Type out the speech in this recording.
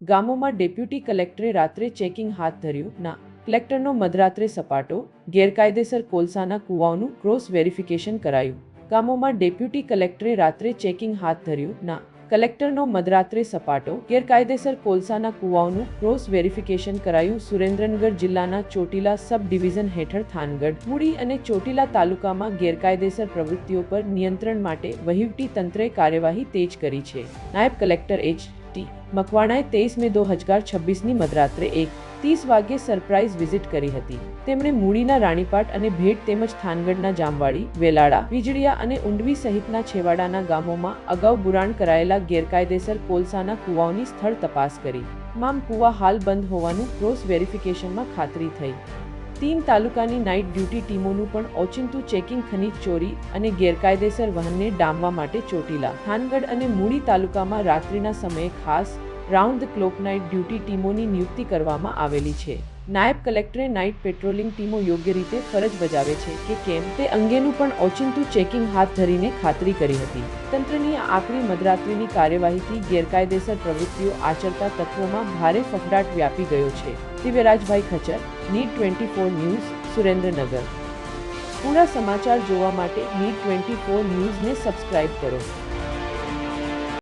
ગામોમાં ડેપ્યુટી કલેક્ટરે રાત્રે ચેકિંગ હાથ ધર્યું. ના કલેક્ટરનો મધરાત્રે સપાટો, ગેરકાયદેસર કોલસાના કૂવાઓનું ક્રોસ વેરિફિકેશન કરાયું. ગામોમાં ડેપ્યુટી કલેક્ટરે રાત્રે ચેકિંગ હાથ ધર્યું. ના કલેક્ટરનો મધરાત્રે સપાટો, ગેરકાયદેસર કોલસાના કૂવાઓનું ક્રોસ વેરિફિકેશન કરાયું. સુરેન્દ્રનગર જિલ્લાના ચોટીલા સબ ડિવિઝન હેઠળ થાનગઢ, મૂળી અને ચોટીલા તાલુકામાં ગેરકાયદેસર પ્રવૃત્તિઓ પર નિયંત્રણ માટે વહીવટી તંત્રે કાર્યવાહી તેજ કરી છે. નાયબ કલેક્ટર એચ.ટી. મકવાણાએ 23 મે 2026ની મધરાત્રે 1:30 વાગ્યે સરપ્રાઇઝ વિઝિટ કરી હતી. તેમણે મૂળીના રાણીપાટ અને ભેટ તેમજ થાનગઢના જામવાડી, વેલાળા, વીજળિયા અને ઊંડવી સહિતના છેવાડાના ગામોમાં અગાઉ બુરાણ કરાયેલા ગેરકાયદેસર કોલસાના કૂવાઓની સ્થળ તપાસ કરી. તમામ કૂવા હાલ બંધ હોવાનું ક્રોસ વેરિફિકેશનમાં ખાતરી થઈ. 3 તાલુકાની નાઇટ ડ્યુટી ટીમોનું પણ ઓચિંતું ચેકિંગ. ખનીજ ચોરી અને ગેરકાયદેસર વહનને ડામવા માટે ચોટીલા, થાનગઢ અને મૂળી તાલુકામાં રાત્રિના સમયે ખાસ round the clock night duty ટીમોની નિયુક્તિ કરવામાં આવેલી છે. નાયબ કલેક્ટરે નાઇટ પેટ્રોલિંગ ટીમો યોગ્ય રીતે ફરજ બજાવે છે કે કેમ તે અંગેનું પણ ઓચિંતું ચેકિંગ હાથ ધરીને ખાતરી કરી હતી. તંત્રની આ આકરી મધરાત્રિની કાર્યવાહીથી ગેરકાયદેસર પ્રવૃત્તિઓ આચરતા તત્વોમાં ભારે ફફડાટ વ્યાપી ગયો છે. દિવ્યરાજભાઈ ખચર, નીટ 24 ન્યૂઝ, સુરેન્દ્રનગર. પૂરા સમાચાર જોવા માટે નીટ 24 ન્યૂઝને સબસ્ક્રાઇબ કરો.